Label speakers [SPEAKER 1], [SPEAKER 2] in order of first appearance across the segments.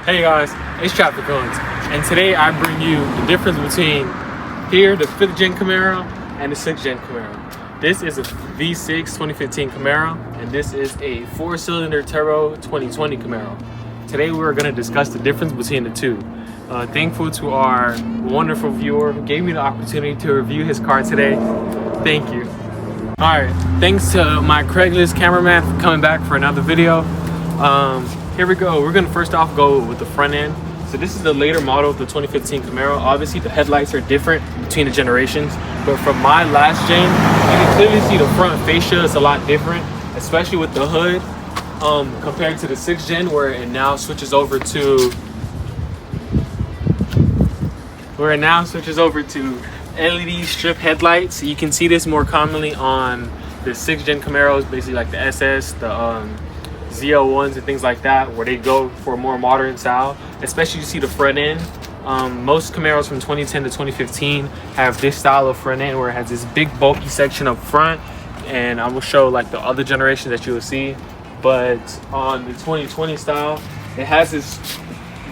[SPEAKER 1] Hey guys, it's TRAFFICONS, and today I bring you the difference between here, the 5th gen Camaro and the 6th gen Camaro. This is a V6 2015 Camaro, and this is a 4-cylinder turbo 2020 Camaro. Today we're going to discuss the difference between the two. Thankful to our wonderful viewer who gave me the opportunity to review his car today. Thank you. Alright, thanks to my Craigslist cameraman for coming back for another video. Here we go. We're gonna first off go with the front end. So this is the later model of the 2015 Camaro. Obviously the headlights are different between the generations, but from my last gen, you can clearly see the front fascia is a lot different, especially with the hood, compared to the 6th gen where it now switches over to LED strip headlights. You can see this more commonly on the 6th gen Camaros, basically like the SS, the Z01s and things like that, where they go for a more modern style. Especially you see the front end. Most Camaros from 2010 to 2015 have this style of front end where it has this big bulky section up front, and I will show like the other generations that you will see. But on the 2020 style, it has this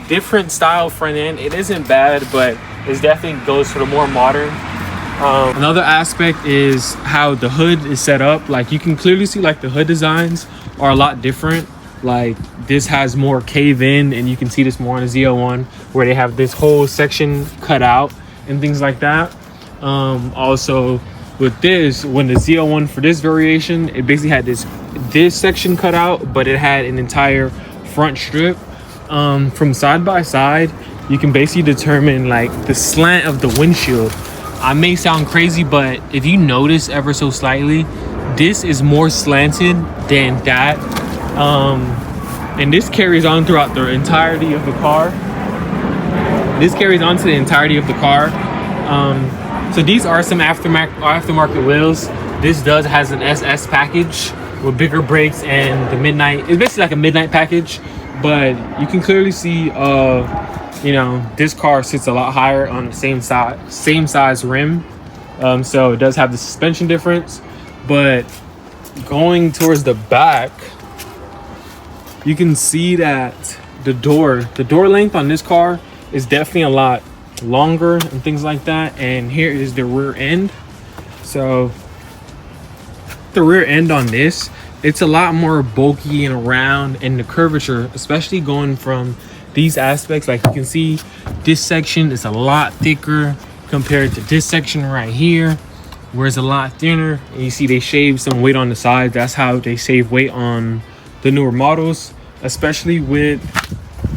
[SPEAKER 1] different style front end. It isn't bad, but it definitely goes for the more modern. Another aspect is how the hood is set up. Like you can clearly see like the hood designs are a lot different. Like this has more cave in, and you can see this more on the Z01 where they have this whole section cut out and things like that. Also with this, when the Z01 for this variation, it basically had this section cut out, but it had an entire front strip. From side by side, you can basically determine like the slant of the windshield. I may sound crazy, but if you notice ever so slightly, this is more slanted than that. And this carries on throughout the entirety of the car. This carries on to the entirety of the car. So these are some aftermarket wheels. This has an SS package with bigger brakes and the midnight. It's basically like a midnight package, but you can clearly see you know, this car sits a lot higher on the same size rim, so it does have the suspension difference. But going towards the back, you can see that the door length on this car is definitely a lot longer and things like that. And here is the rear end. So the rear end on this, it's a lot more bulky and round, and the curvature, especially going from these aspects, like you can see this section is a lot thicker compared to this section right here, where it's a lot thinner. And you see they shaved some weight on the sides. That's how they save weight on the newer models, especially with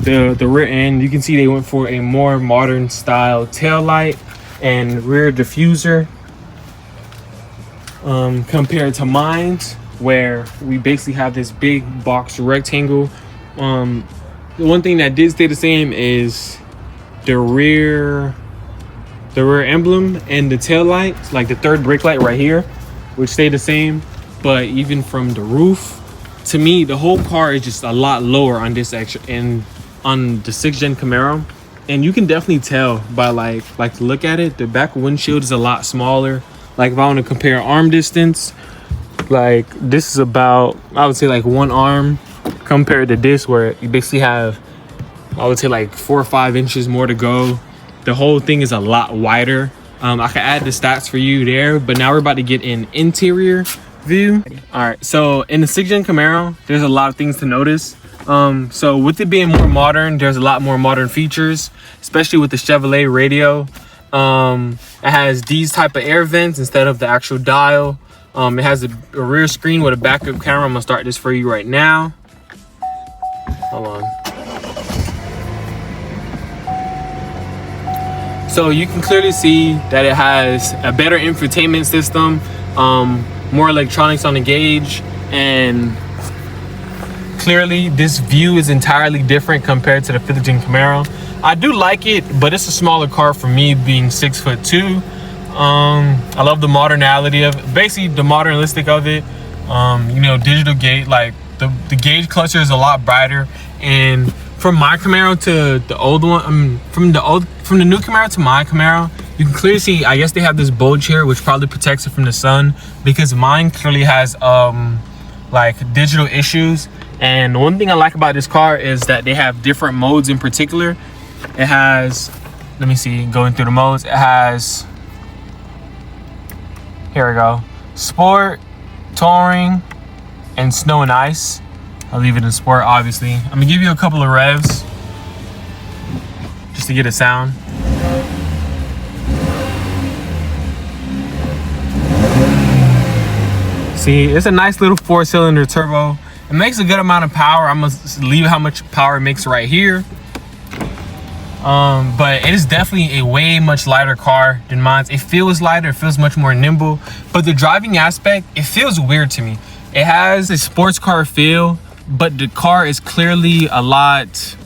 [SPEAKER 1] the rear end. You can see they went for a more modern style tail light and rear diffuser, compared to mine, where we basically have this big box rectangle. The one thing that did stay the same is the rear emblem and the tail lights, like the third brake light right here, which stayed the same. But even from the roof, to me, the whole car is just a lot lower on this extra and on the 6th gen Camaro. And you can definitely tell by like to look at it, the back windshield is a lot smaller. Like if I want to compare arm distance, like this is about, I would say like one arm compared to this, where you basically have, I would say like 4 or 5 inches more to go. The whole thing is a lot wider. I can add the stats for you there, but now we're about to get an interior view. All right, so in the 6th gen Camaro, there's a lot of things to notice. So with it being more modern, there's a lot more modern features, especially with the Chevrolet radio. It has these type of air vents instead of the actual dial. It has a rear screen with a backup camera. I'm gonna start this for you right now. Hold on. So you can clearly see that it has a better infotainment system, more electronics on the gauge, and clearly this view is entirely different compared to the 5th gen Camaro. I do like it, but it's a smaller car for me, being 6'2". I love the modernality of it, basically the modernistic of it. You know, digital gauge, like the gauge cluster is a lot brighter. And from my Camaro to the old one, from the new Camaro to my Camaro, you can clearly see, I guess they have this bulge here, which probably protects it from the sun, because mine clearly has like digital issues, And one thing I like about this car is that they have different modes. In particular, it has, let me see, going through the modes, it has, here we go, sport, touring, and snow and ice. I'll leave it in sport, obviously. I'm gonna give you a couple of revs just to get a sound. See, it's a nice little 4-cylinder turbo. It makes a good amount of power. I'm gonna leave how much power it makes right here. But it is definitely a way much lighter car than mine. It feels lighter, it feels much more nimble, but the driving aspect, it feels weird to me. It has a sports car feel, but the car is clearly a lot,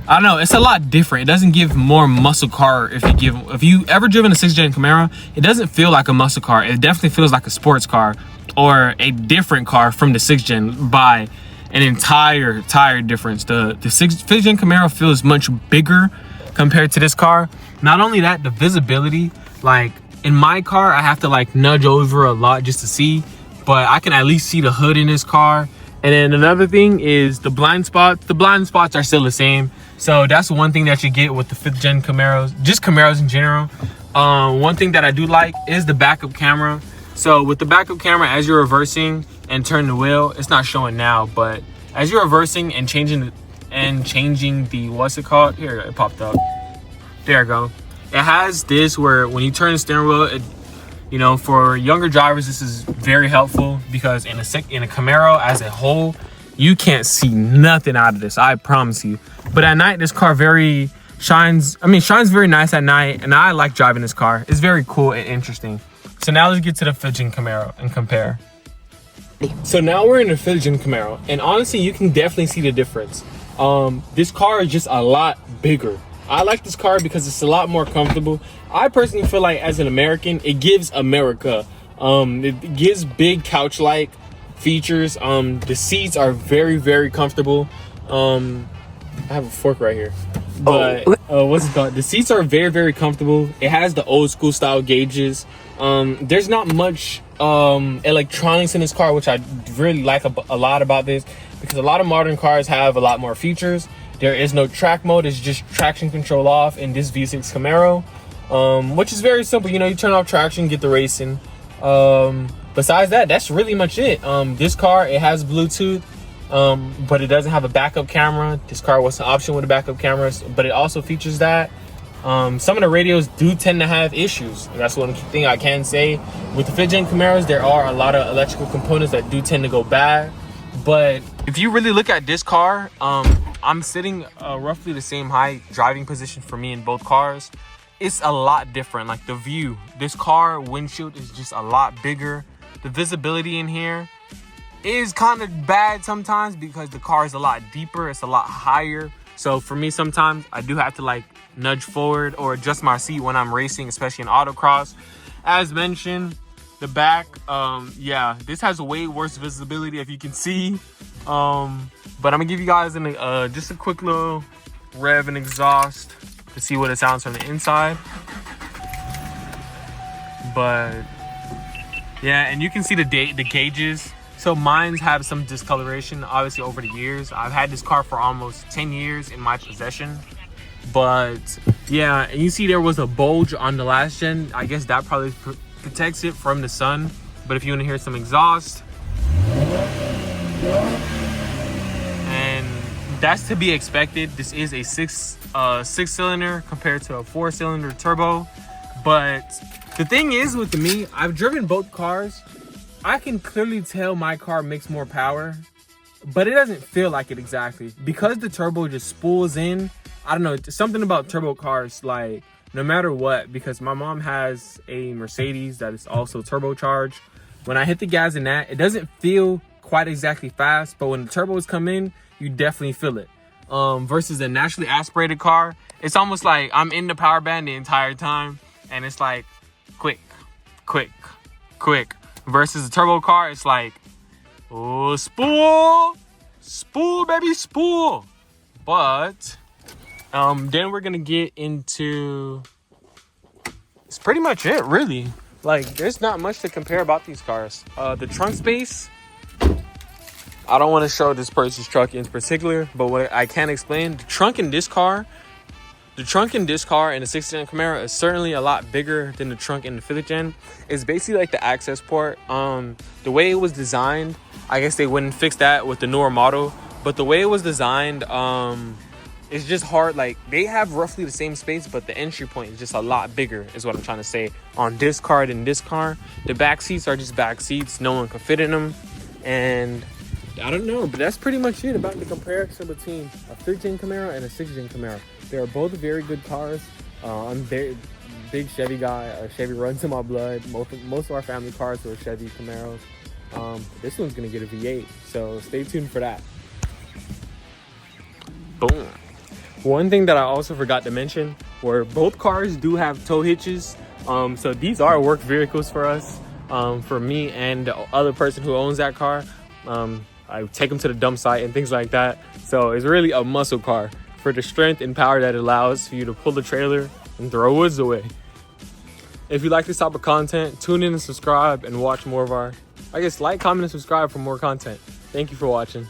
[SPEAKER 1] I don't know, it's a lot different. It doesn't give more muscle car. If you ever driven a 6th gen Camaro, it doesn't feel like a muscle car. It definitely feels like a sports car or a different car from the 6th gen by an entire difference. The 5th gen Camaro feels much bigger compared to this car. Not only that, the visibility, like in my car, I have to like nudge over a lot just to see, but I can at least see the hood in this car. And then another thing is the blind spots. The blind spots are still the same. So that's one thing that you get with the 5th gen Camaros, just Camaros in general. One thing that I do like is the backup camera. So with the backup camera, as you're reversing and turn the wheel, it's not showing now, but as you're reversing and changing the, what's it called? Here, it popped up. There we go. It has this where when you turn the steering wheel, it, you know, for younger drivers, this is very helpful because in a Camaro as a whole, you can't see nothing out of this, I promise you. But at night, this car shines very nice at night, and I like driving this car. It's very cool and interesting. So now let's get to the 5th gen Camaro and compare. So now we're in the 5th gen Camaro, and honestly, you can definitely see the difference. This car is just a lot bigger. I like this car because it's a lot more comfortable. I personally feel like as an American, it gives America. It gives big couch-like features. The seats are very comfortable. I have a fork right here. But what's it called? The seats are very comfortable. It has the old school style gauges. There's not much electronics in this car, which I really like a lot about this, because a lot of modern cars have a lot more features. There is no track mode. It's just traction control off in this V6 Camaro, which is very simple. You know, you turn off traction, get the racing. Besides that, that's really much it. This car, it has Bluetooth, but it doesn't have a backup camera. This car was an option with a backup camera, but it also features that. Some of the radios do tend to have issues. That's one thing I can say. With the 5th gen Camaros, there are a lot of electrical components that do tend to go bad. But if you really look at this car, I'm sitting roughly the same height, driving position for me in both cars. It's a lot different. Like the view, this car windshield is just a lot bigger. The visibility in here is kind of bad sometimes because the car is a lot deeper, it's a lot higher. So for me, sometimes I do have to like nudge forward or adjust my seat when I'm racing, especially in autocross. As mentioned, the back, yeah, this has way worse visibility, if you can see. But I'm gonna give you guys just a quick little rev and exhaust to see what it sounds from the inside. But yeah, and you can see the gauges. So mine's have some discoloration, obviously, over the years. I've had this car for almost 10 years in my possession. But yeah, and you see there was a bulge on the last gen. I guess that probably protects it from the sun. But if you want to hear some exhaust, and that's to be expected. This is a six cylinder compared to a 4-cylinder turbo. But the thing is with me, I've driven both cars. I can clearly tell my car makes more power, but it doesn't feel like it exactly. Because the turbo just spools in, I don't know, something about turbo cars, like no matter what, because my mom has a Mercedes that is also turbocharged. When I hit the gas in that, it doesn't feel quite exactly fast, but when the turbos come in, you definitely feel it. Versus a naturally aspirated car, it's almost like I'm in the power band the entire time, and it's like quick. Versus a turbo car, it's like, oh, spool, baby, spool. But then we're gonna get into, it's pretty much it, really. Like, there's not much to compare about these cars. The trunk space, I don't want to show this person's truck in particular, but what I can explain, the trunk in this car in the 6th gen Camaro is certainly a lot bigger than the trunk in the 5th gen. It's basically like the access port. The way it was designed, I guess they wouldn't fix that with the newer model, but the way it was designed, it's just hard. Like, they have roughly the same space, but the entry point is just a lot bigger, is what I'm trying to say, on this car than this car. The back seats are just back seats. No one can fit in them. And I don't know, but that's pretty much it about the comparison between a 5th gen Camaro and a 6th gen Camaro. They are both very good cars. I'm very big Chevy guy. Chevy runs in my blood. Most of our family cars were Chevy Camaros. This one's gonna get a V8, so stay tuned for that. Boom. One thing that I also forgot to mention were both cars do have tow hitches. So these are work vehicles for us, for me and the other person who owns that car. I take them to the dump site and things like that. So it's really a muscle car for the strength and power that it allows for you to pull the trailer and throw woods away. If you like this type of content, tune in and subscribe and watch more of our, like, comment and subscribe for more content. Thank you for watching.